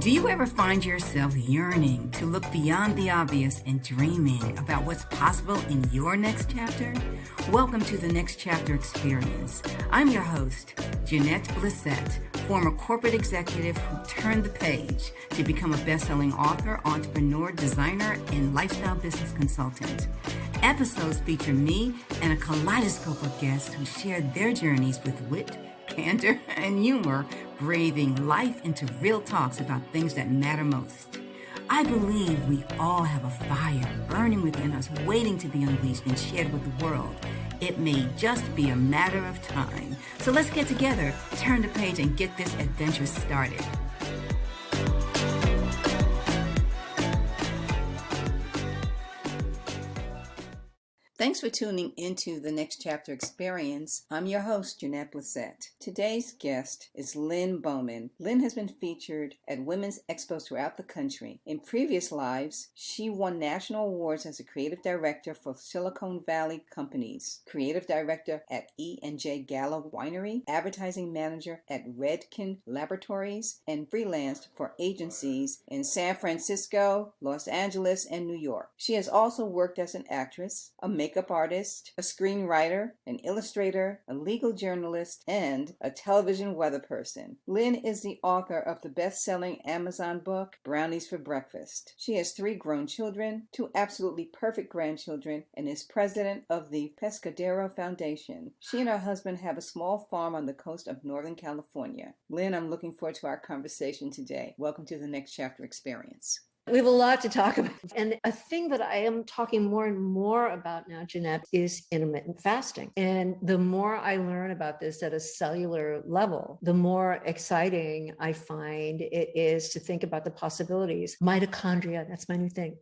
Do you ever find yourself yearning to look beyond the obvious and dreaming about what's possible in your next chapter? Welcome to the Next Chapter Experience. I'm your host, Jeanette Blissett, former corporate executive who turned the page to become a best-selling author, entrepreneur, designer, and lifestyle business consultant. Episodes feature me and a kaleidoscope of guests who share their journeys with wit, candor, and humor, breathing life into real talks about things that matter most. I believe we all have a fire burning within us, waiting to be unleashed and shared with the world. It may just be a matter of time. So let's get together, turn the page, and get this adventure started. Thanks for tuning into the Next Chapter Experience. I'm your host, Jeanette Blissett. Today's guest is Lynne Bowman. Lynne has been featured at women's expos throughout the country. In previous lives, she won national awards as a creative director for Silicon Valley companies, creative director at E&J Gallo Winery, advertising manager at Redken Laboratories, and freelanced for agencies in San Francisco, Los Angeles, and New York. She has also worked as an actress, a makeup artist, a screenwriter, an illustrator, a legal journalist, and a television weather person. Lynne is the author of the best-selling Amazon book, Brownies for Breakfast. She has 3 grown children, 2 absolutely perfect grandchildren, and is president of the Pescadero Foundation. She and her husband have a small farm on the coast of Northern California. Lynne, I'm looking forward to our conversation today. Welcome to the Next Chapter Experience. We have a lot to talk about. And a thing that I am talking more and more about now, Jeanette, is intermittent fasting. And the more I learn about this at a cellular level, the more exciting I find it is to think about the possibilities. Mitochondria, that's my new thing.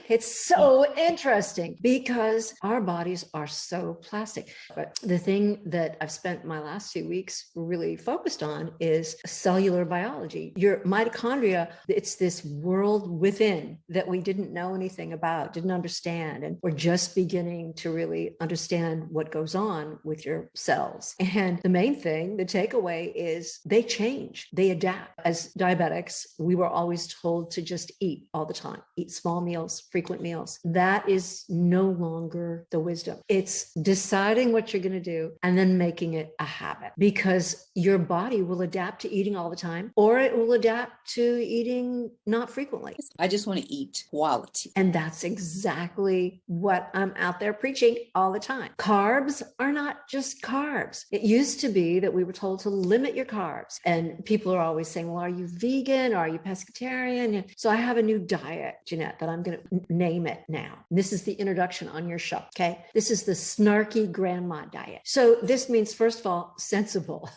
It's so interesting because our bodies are so plastic. But the thing that I've spent my last few weeks really focused on is cellular biology. Your mitochondria, it's this world within that we didn't know anything about, didn't understand. And we're just beginning to really understand what goes on with your cells. And the main thing, the takeaway is they change, they adapt. As diabetics, we were always told to just eat all the time, eat small meals, frequent meals. That is no longer the wisdom. It's deciding what you're going to do and then making it a habit, because your body will adapt to eating all the time, or it will adapt to eating not frequently. I just want to eat quality. And that's exactly what I'm out there preaching all the time. Carbs are not just carbs. It used to be that we were told to limit your carbs. And people are always saying, well, are you vegan? Are you pescatarian? So I have a new diet, Jeanette, that I'm going to name it now. This is the introduction on your show. Okay. This is the snarky grandma diet. So this means, first of all, sensible.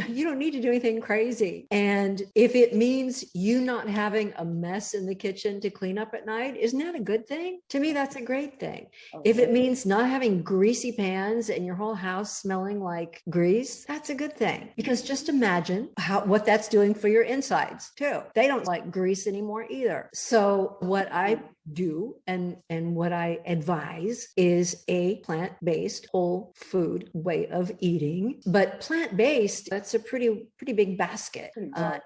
You don't need to do anything crazy. And if it means you not having a mess in the kitchen to clean up at night, isn't that a good thing? To me, that's a great thing. Okay. If it means not having greasy pans and your whole house smelling like grease, that's a good thing. Because just imagine what that's doing for your insides too. They don't like grease anymore either. So what I do and what I advise is a plant-based whole food way of eating. But plant-based, that's a pretty big basket.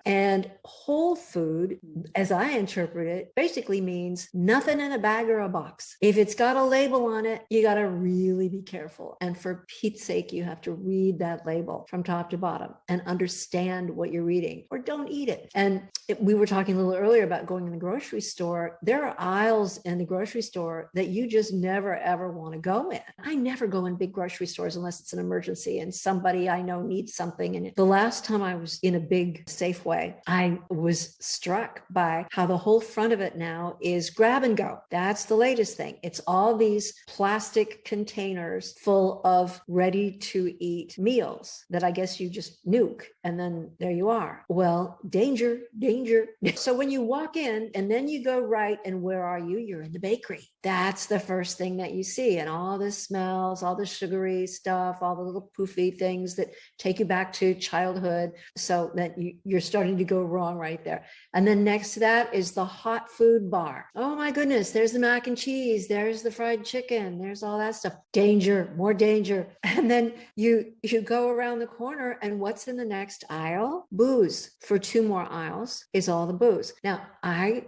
And whole food, as I interpret it, basically means nothing in a bag or a box. If it's got a label on it, you got to really be careful. And for Pete's sake, you have to read that label from top to bottom and understand what you're reading, or don't eat it. And we were talking a little earlier about going in the grocery store. There are aisles in the grocery store that you just never, ever want to go in. I never go in big grocery stores unless it's an emergency and somebody I know needs something. And the last time I was in a big Safeway, I was struck by how the whole front of it now is grab and go. That's the latest thing. It's all these plastic containers full of ready to eat meals that I guess you just nuke. And then there you are. Well, danger. danger. So when you walk in and then you go right, and where are you? You're in the bakery. That's the first thing that you see. And all the smells, all the sugary stuff, all the little poofy things that take you back to childhood. So that you're starting to go wrong right there. And then next to that is the hot food bar. Oh my goodness, there's the mac and cheese. There's the fried chicken. There's all that stuff. Danger, more danger. And then you go around the corner, and what's in the next aisle? Booze. For 2 more aisles is all the booze. Now, I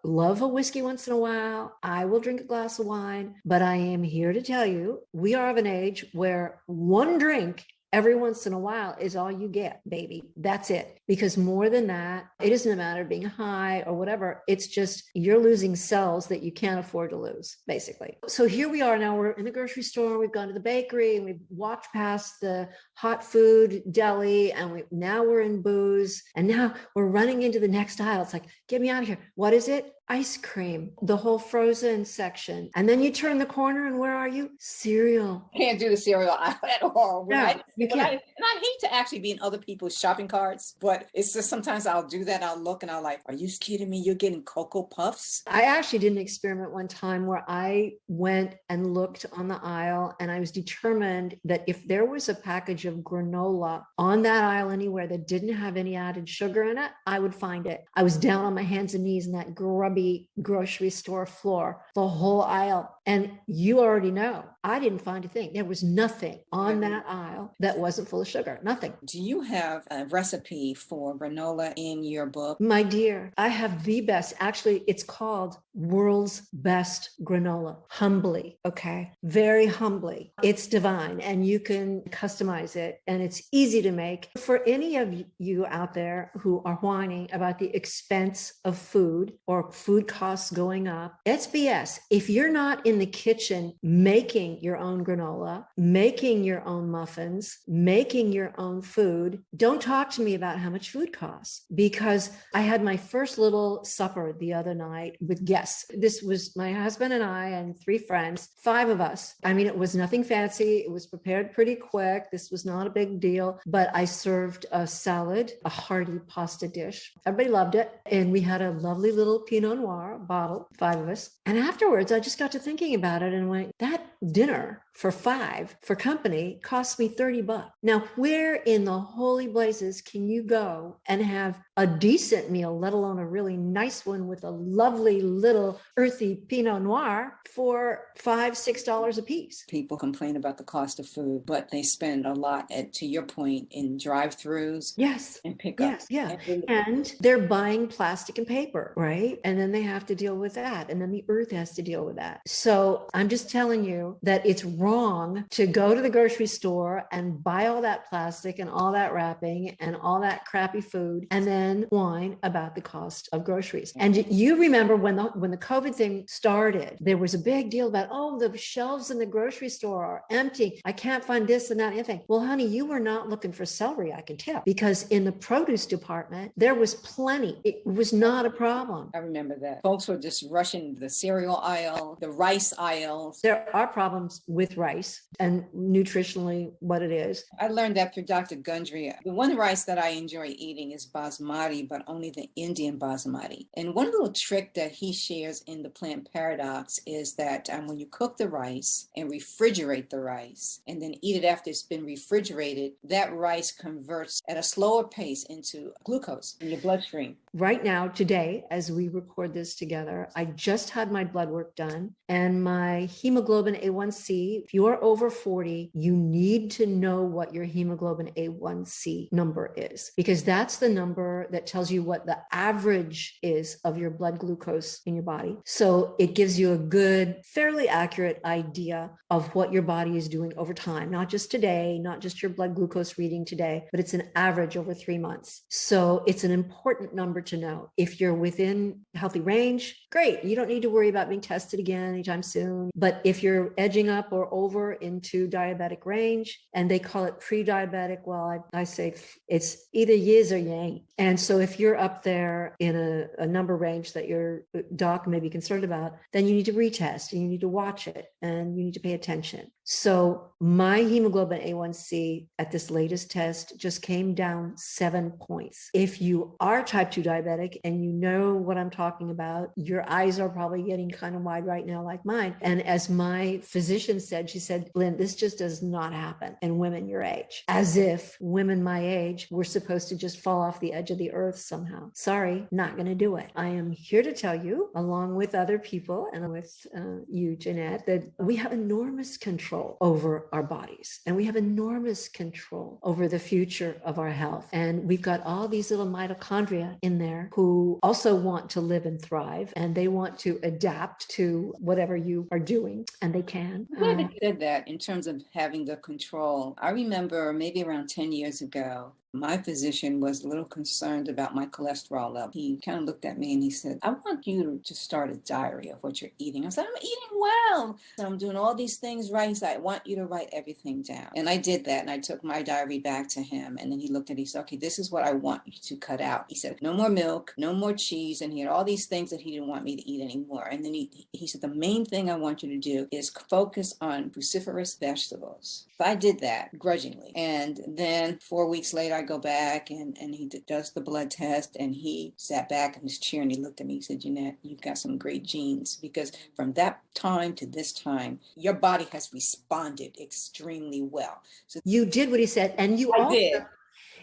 love a whiskey once in a while. I will drink a glass of wine, but I am here to tell you, we are of an age where one drink every once in a while is all you get, baby. That's it. Because more than that, it isn't a matter of being high or whatever. It's just you're losing cells that you can't afford to lose, basically. So here we are now. We're in the grocery store. We've gone to the bakery, and we've walked past the hot food deli, and now we're in booze. And now we're running into the next aisle. It's like, get me out of here. What is it? Ice cream, the whole frozen section. And then you turn the corner, and where are you? Cereal. Can't do the cereal aisle at all. No, you can't. And I hate to actually be in other people's shopping carts, but it's just sometimes I'll do that. I'll look and I'll like, are you kidding me? You're getting Cocoa Puffs? I actually did an experiment one time where I went and looked on the aisle, and I was determined that if there was a package of granola on that aisle anywhere that didn't have any added sugar in it, I would find it. I was down on my hands and knees in that grubby grocery store floor, the whole aisle. And you already know, I didn't find a thing. There was nothing on that aisle that wasn't full of sugar. Nothing. Do you have a recipe for granola in your book? My dear, I have the best. Actually, it's called World's Best Granola. Humbly, okay? Very humbly. It's divine, and you can customize it, and it's easy to make. For any of you out there who are whining about the expense of food or food costs going up, it's BS. If you're not in the kitchen making your own granola, making your own muffins, making your own food, don't talk to me about how much food costs, because I had my first little supper the other night with guests. This was my husband and I and 3 friends, 5 of us. I mean, it was nothing fancy. It was prepared pretty quick. This was not a big deal, but I served a salad, a hearty pasta dish. Everybody loved it. And we had a lovely little Pinot Noir bottle, 5 of us. And afterwards, I just got to thinking about it and went, that dinner for 5 for company cost me $30. Now, where in the holy blazes can you go and have a decent meal, let alone a really nice one with a lovely little earthy Pinot Noir for $5, $6 a piece? People complain about the cost of food, but they spend a lot, to your point, in drive-thrus. Yes. And pickup. Yes. Yeah. And they're buying plastic and paper, right? And then they have to deal with that. And then the earth has to deal with that. So I'm just telling you that it's wrong to go to the grocery store and buy all that plastic and all that wrapping and all that crappy food, and then whine about the cost of groceries. And you remember when the COVID thing started, there was a big deal about, oh, the shelves in the grocery store are empty. I can't find this and that and anything. Well, honey, you were not looking for celery, I can tell, because in the produce department, there was plenty. It was not a problem. I remember that. Folks were just rushing the cereal aisle, the rice aisles. There are problems with rice and nutritionally what it is. I learned that through Dr. Gundry. The one rice that I enjoy eating is basmati, but only the Indian basmati. And one little trick that he shares in the Plant Paradox is that when you cook the rice and refrigerate the rice and then eat it after it's been refrigerated, that rice converts at a slower pace into glucose in your bloodstream. Right now, today, as we record this together, I just had my blood work done, and my hemoglobin A1C, if you're over 40, you need to know what your hemoglobin A1C number is, because that's the number that tells you what the average is of your blood glucose in your body. So it gives you a good, fairly accurate idea of what your body is doing over time, not just today, not just your blood glucose reading today, but it's an average over 3 months. So it's an important number to know. If you're within healthy range, great. You don't need to worry about being tested again anytime soon. But if you're edging up or over into diabetic range, and they call it pre-diabetic, well, I say it's either yes or you ain't. And so if you're up there in a number range that your doc may be concerned about, then you need to retest and you need to watch it and you need to pay attention. So my hemoglobin A1C at this latest test just came down 7 points. If you are type 2 diabetic and you know what I'm talking about, your eyes are probably getting kind of wide right now, like mine. And as my physician said, she said, Lynn, this just does not happen in women your age. As if women my age were supposed to just fall off the edge of the earth somehow. Sorry, not going to do it. I am here to tell you, along with other people and with you, Jeanette, that we have enormous control over our bodies, and we have enormous control over the future of our health. And we've got all these little mitochondria in there who also want to live and thrive, and they want to adapt to whatever you are doing, and they can. I'm glad that you said that in terms of having the control. I remember maybe around 10 years ago, my physician was a little concerned about my cholesterol level. He kind of looked at me and he said, I want you to start a diary of what you're eating. I said, I'm eating well. I'm doing all these things right. He said, I want you to write everything down. And I did that. And I took my diary back to him. And then he looked at it. He said, okay, this is what I want you to cut out. He said, no more milk, no more cheese. And he had all these things that he didn't want me to eat anymore. And then he said, the main thing I want you to do is focus on cruciferous vegetables. So I did that grudgingly. And then 4 weeks later, I go back and he does the blood test, and he sat back in his chair and he looked at me. He said, Jeanette, you've got some great genes, because from that time to this time, your body has responded extremely well. So you did what he said, and you I also did.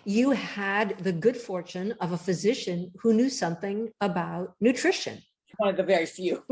You had the good fortune of a physician who knew something about nutrition. One of the very few.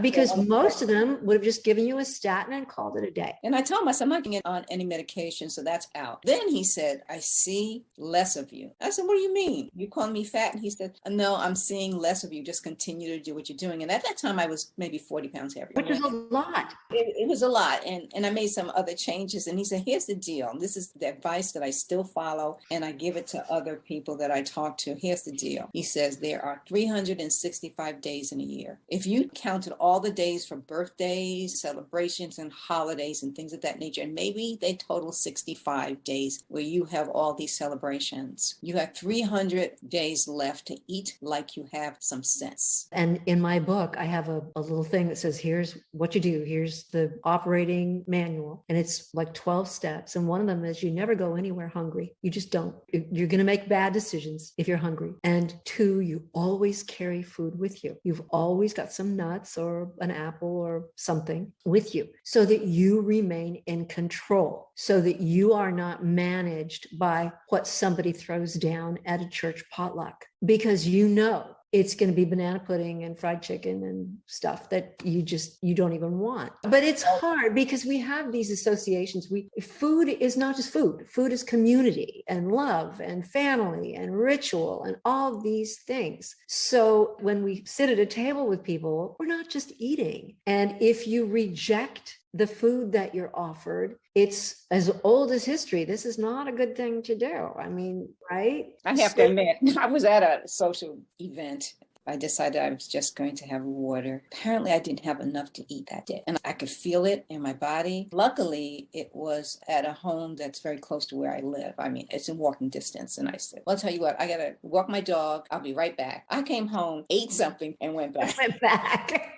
Because most of them would have just given you a statin and called it a day. And I told him, I said, I'm not getting on any medication, so that's out. Then he said, I see less of you. I said, what do you mean? You calling me fat? And he said, no, I'm seeing less of you. Just continue to do what you're doing. And at that time, I was maybe 40 pounds heavier. Which is a lot. It was a lot. And I made some other changes. And he said, here's the deal. This is the advice that I still follow, and I give it to other people that I talk to. Here's the deal. He says, there are 365 days in a year. If you counted all the days for birthdays, celebrations, and holidays and things of that nature, and maybe they total 65 days where you have all these celebrations, you have 300 days left to eat like you have some sense. And in my book, I have a little thing that says, here's what you do. Here's the operating manual. And it's like 12 steps. And one of them is you never go anywhere hungry. You just don't. You're going to make bad decisions if you're hungry. And 2, you always carry food with you. You've always got some nuts or an apple or something with you, so that you remain in control, so that you are not managed by what somebody throws down at a church potluck, because you know it's going to be banana pudding and fried chicken and stuff that you don't even want. But it's hard because we have these associations. Food is not just food. Food is community and love and family and ritual and all these things. So when we sit at a table with people, we're not just eating. And if you reject the food that you're offered, it's as old as history. This is not a good thing to do. I mean, right? I have to admit, I was at a social event. I decided I was just going to have water. Apparently, I didn't have enough to eat that day, and I could feel it in my body. Luckily, it was at a home that's very close to where I live. I mean, it's in walking distance. And I said, well, I'll tell you what, I got to walk my dog. I'll be right back. I came home, ate something, and went back.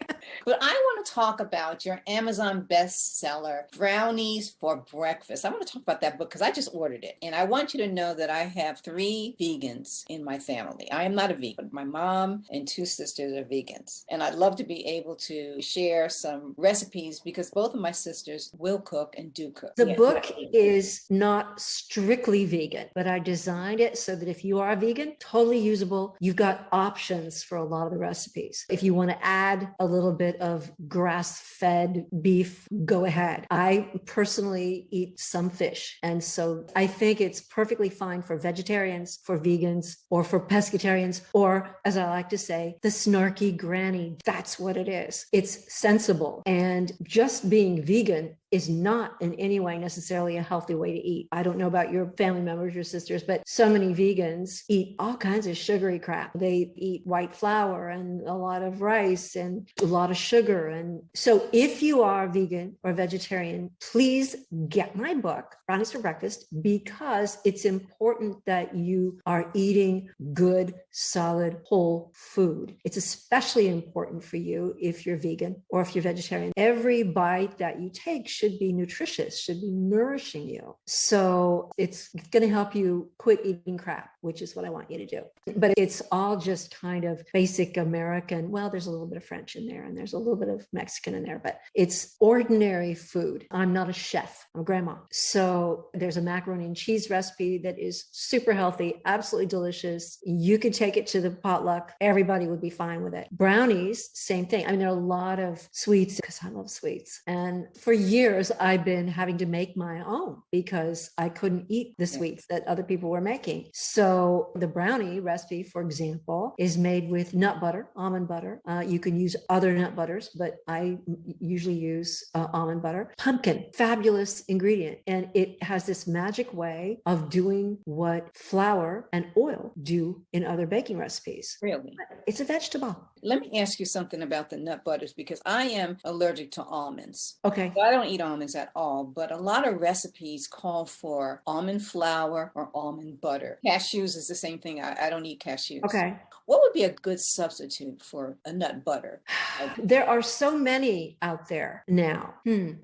But I want to talk about your Amazon bestseller, Brownies for Breakfast. I want to talk about that book because I just ordered it. And I want you to know that I have 3 vegans in my family. I am not a vegan. My mom and 2 sisters are vegans. And I'd love to be able to share some recipes because both of my sisters will cook and do cook. The book is not strictly vegan, but I designed it so that if you are a vegan, totally usable. You've got options for a lot of the recipes. If you want to add a little bit of grass-fed beef, go ahead. I personally eat some fish. And so I think it's perfectly fine for vegetarians, for vegans, or for pescatarians, or as I like to say, the snarky granny. That's what it is. It's sensible. And just being vegan is not in any way necessarily a healthy way to eat. I don't know about your family members, your sisters, but so many vegans eat all kinds of sugary crap. They eat white flour and a lot of rice and a lot of sugar. And so if you are vegan or vegetarian, please get my book, Brownies for Breakfast, because it's important that you are eating good, solid, whole food. It's especially important for you if you're vegan or if you're vegetarian. Every bite that you take should be nutritious, should be nourishing you. So it's going to help you quit eating crap, which is what I want you to do. But it's all just kind of basic American. Well, there's a little bit of French in there and there's a little bit of Mexican in there, but it's ordinary food. I'm not a chef, I'm a grandma. So there's a macaroni and cheese recipe that is super healthy, absolutely delicious. You could take it to the potluck. Everybody would be fine with it. Brownies, same thing. I mean, there are a lot of sweets because I love sweets. And for years, I've been having to make my own because I couldn't eat the sweets that other people were making. So the brownie recipe, for example, is made with nut butter, almond butter. You can use other nut butters, but I usually use almond butter. Pumpkin, fabulous ingredient. And it has this magic way of doing what flour and oil do in other baking recipes. Really? It's a vegetable. Let me ask you something about the nut butters because I am allergic to almonds. Okay. So I don't eat almonds at all, but a lot of recipes call for almond flour or almond butter. Cashews is the same thing. I don't eat cashews. Okay. What would be a good substitute for a nut butter? There are so many out there now.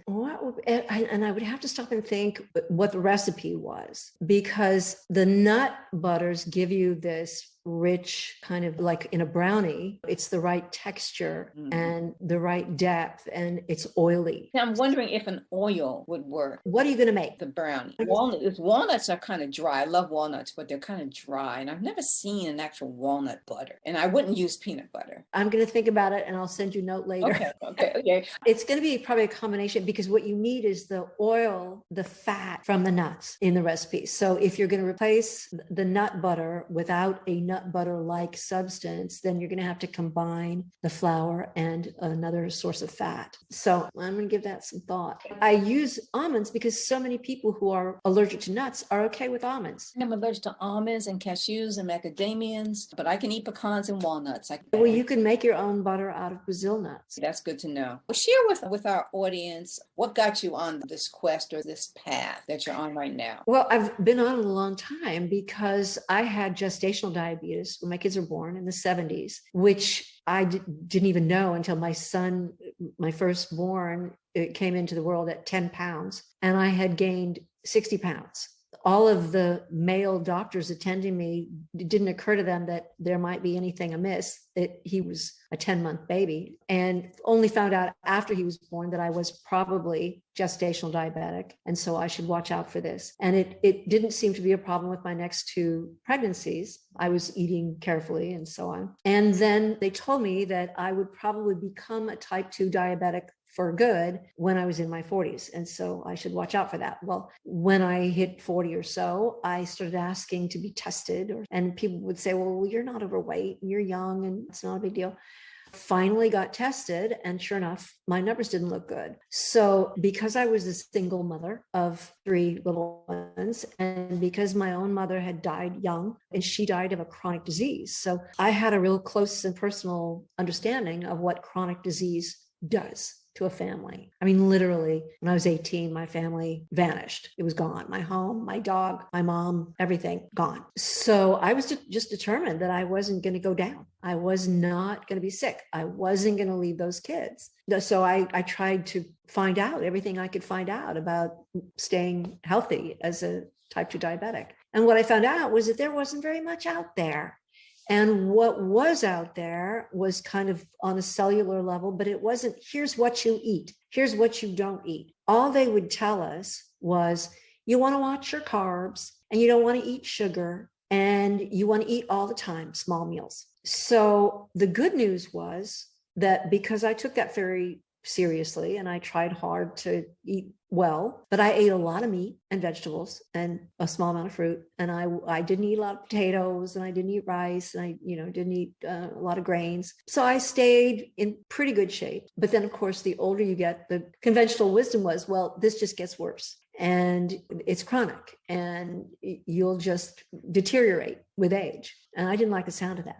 What would, and I would have to stop and think what the recipe was, because the nut butters give you this rich kind of like in a brownie, it's the right texture and the right depth, and it's oily. Now, I'm wondering if an oil would work. What are you going to make? The brownie. Walnuts are kind of dry. I love walnuts, but they're kind of dry. And I've never seen an actual walnut butter. And I wouldn't use peanut butter. I'm going to think about it and I'll send you a note later. Okay. It's going to be probably a combination because what you need is the oil, the fat from the nuts in the recipe. So if you're going to replace the nut butter without a nut butter-like substance, then you're going to have to combine the flour and another source of fat. So I'm going to give that some thought. I use almonds because so many people who are allergic to nuts are okay with almonds. I'm allergic to almonds and cashews and macadamians, but I can eat pecans and walnuts. Well, you can make your own butter out of Brazil nuts. That's good to know. Well, share with our audience what got you on this quest or this path that you're on right now. Well, I've been on it a long time because I had gestational diabetes when my kids were born in the 70s, which I didn't even know until my son, my firstborn, came into the world at 10 pounds, and I had gained 60 pounds. All of the male doctors attending me, it didn't occur to them that there might be anything amiss, that he was a 10-month baby, and only found out after he was born that I was probably gestational diabetic. And so I should watch out for this. And it didn't seem to be a problem with my next two pregnancies. I was eating carefully and so on. And then they told me that I would probably become a type 2 diabetic for good when I was in my 40s. And so I should watch out for that. Well, when I hit 40 or so, I started asking to be tested, and people would say, well, you're not overweight and you're young and it's not a big deal. Finally got tested, and sure enough, my numbers didn't look good. So because I was a single mother of 3 little ones, and because my own mother had died young, and she died of a chronic disease, so I had a real close and personal understanding of what chronic disease does to a family. I mean, literally, when I was 18, my family vanished. It was gone. My home, my dog, my mom, everything gone. So I was just determined that I wasn't going to go down. I was not going to be sick. I wasn't going to leave those kids. So I tried to find out everything I could find out about staying healthy as a type 2 diabetic. And what I found out was that there wasn't very much out there. And what was out there was kind of on a cellular level, but it wasn't, here's what you eat, here's what you don't eat. All they would tell us was, you want to watch your carbs, and you don't want to eat sugar, and you want to eat all the time, small meals. So the good news was that because I took that very seriously and I tried hard to eat well, but I ate a lot of meat and vegetables and a small amount of fruit, and I didn't eat a lot of potatoes, and I didn't eat rice, and I didn't eat a lot of grains. So I stayed in pretty good shape. But then, of course, the older you get, the conventional wisdom was, well, this just gets worse and it's chronic and you'll just deteriorate with age. And I didn't like the sound of that.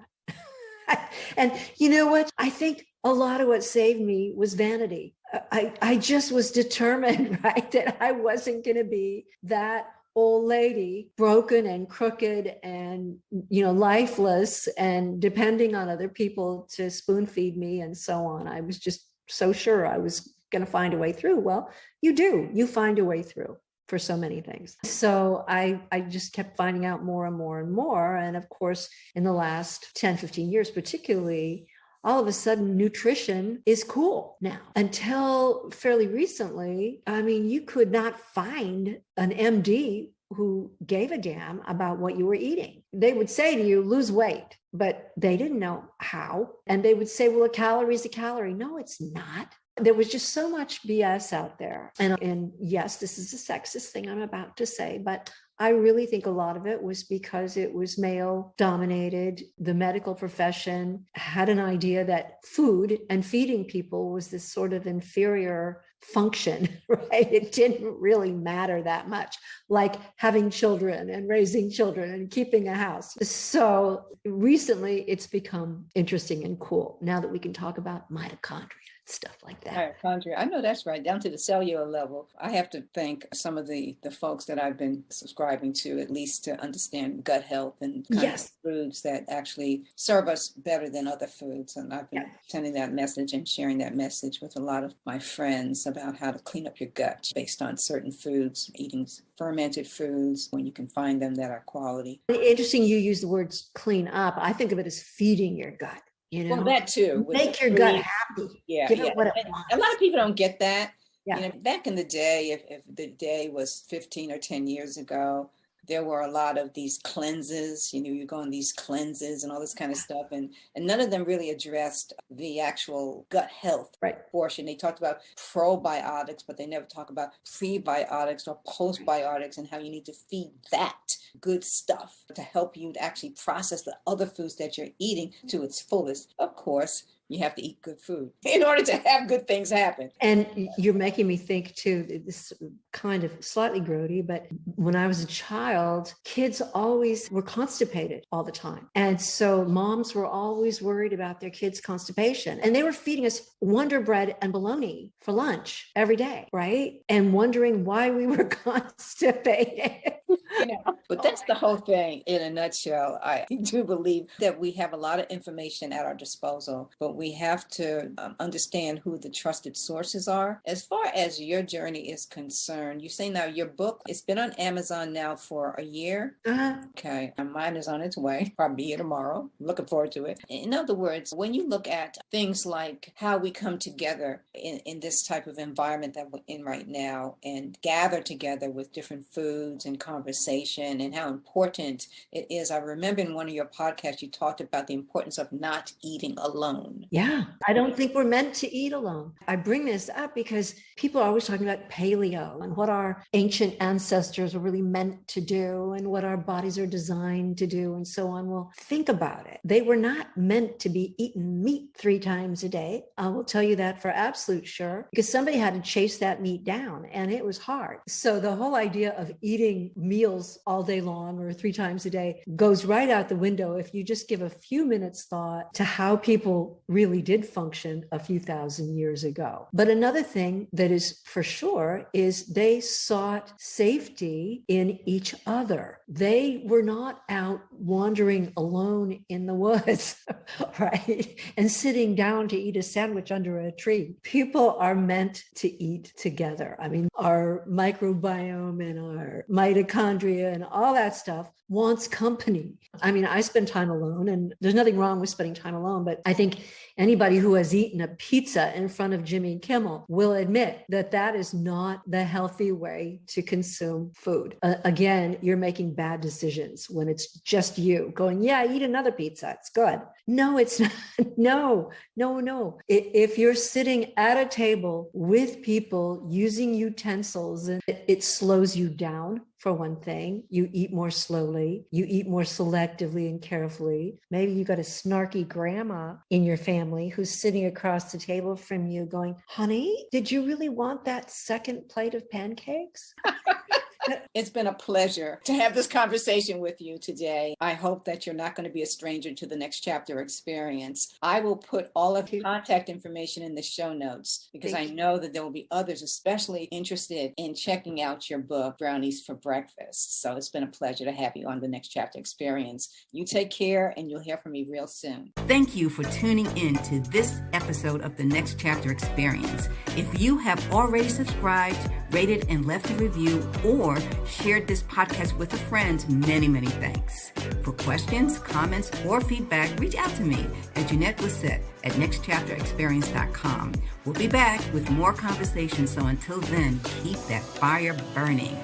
And you know what? I think a lot of what saved me was vanity. I just was determined, right, that I wasn't going to be that old lady, broken and crooked and, lifeless and depending on other people to spoon feed me and so on. I was just so sure I was going to find a way through. Well, you do. You find a way through for so many things. So I just kept finding out more and more and more. And of course, in the last 10, 15 years, particularly, all of a sudden nutrition is cool now. Until fairly recently, I mean, you could not find an MD who gave a damn about what you were eating. They would say to you, lose weight, but they didn't know how. And they would say, well, a calorie is a calorie. No, it's not. There was just so much BS out there. And yes, this is a sexist thing I'm about to say, but I really think a lot of it was because it was male dominated. The medical profession had an idea that food and feeding people was this sort of inferior function, right? It didn't really matter that much, like having children and raising children and keeping a house. So recently it's become interesting and cool now that we can talk about mitochondria. Stuff like that. Mitochondria. I know that's right, down to the cellular level. I have to thank some of the folks that I've been subscribing to, at least to understand gut health and kind of foods that actually serve us better than other foods. And I've been sending that message and sharing that message with a lot of my friends about how to clean up your gut based on certain foods, eating fermented foods when you can find them that are quality. Interesting you use the words clean up. I think of it as feeding your gut. You know, well, that too. Make your gut happy. Yeah, Give it what it wants. A lot of people don't get that. Yeah. You know, back in the day, if the day was 15 or 10 years ago, there were a lot of these cleanses. You know, you go on these cleanses and all this kind of stuff, and none of them really addressed the actual gut health portion. They talked about probiotics, but they never talk about prebiotics or postbiotics and how you need to feed that good stuff to help you to actually process the other foods that you're eating to its fullest. Of course, you have to eat good food in order to have good things happen. And you're making me think too, this kind of slightly grody, but when I was a child, kids always were constipated all the time. And so moms were always worried about their kids' constipation. And they were feeding us Wonder Bread and bologna for lunch every day, right? And wondering why we were constipated. But that's the whole thing in a nutshell. I do believe that we have a lot of information at our disposal, but we have to understand who the trusted sources are. As far as your journey is concerned, you say now your book, it's been on Amazon now for a year. Okay, and mine is on its way, probably here tomorrow. Looking forward to it. In other words, when you look at things like how we come together in this type of environment that we're in right now and gather together with different foods and conversation and how important it is. I remember in one of your podcasts, you talked about the importance of not eating alone. Yeah, I don't think we're meant to eat alone. I bring this up because people are always talking about paleo and what our ancient ancestors were really meant to do and what our bodies are designed to do and so on. Well, think about it. They were not meant to be eating meat 3 times a day. I will tell you that for absolute sure, because somebody had to chase that meat down and it was hard. So the whole idea of eating meals all day long or 3 times a day goes right out the window if you just give a few minutes thought to how people really did function a few thousand years ago. But another thing that is for sure is they sought safety in each other. They were not out wandering alone in the woods, right? And sitting down to eat a sandwich under a tree. People are meant to eat together. I mean, our microbiome and our mitochondria and all that stuff wants company. I mean, I spend time alone and there's nothing wrong with spending time alone, but I think anybody who has eaten a pizza in front of Jimmy Kimmel will admit that that is not the healthy way to consume food. Again, you're making bad decisions when it's just you going, yeah, eat another pizza. It's good. No, it's not. No. If you're sitting at a table with people using utensils, and it slows you down. For one thing, you eat more slowly, you eat more selectively and carefully. Maybe you got a snarky grandma in your family who's sitting across the table from you going, honey, did you really want that second plate of pancakes? It's been a pleasure to have this conversation with you today. I hope that you're not going to be a stranger to the Next Chapter experience. I will put all of your contact information in the show notes because I know that there will be others especially interested in checking out your book, Brownies for Breakfast. So it's been a pleasure to have you on the Next Chapter experience. You take care and you'll hear from me real soon. Thank you for tuning in to this episode of the Next Chapter experience. If you have already subscribed, rated and left a review, or shared this podcast with a friend, many, many thanks. For questions, comments, or feedback, reach out to me at Jeanette Lissette at nextchapterexperience.com. We'll be back with more conversations, so until then, keep that fire burning.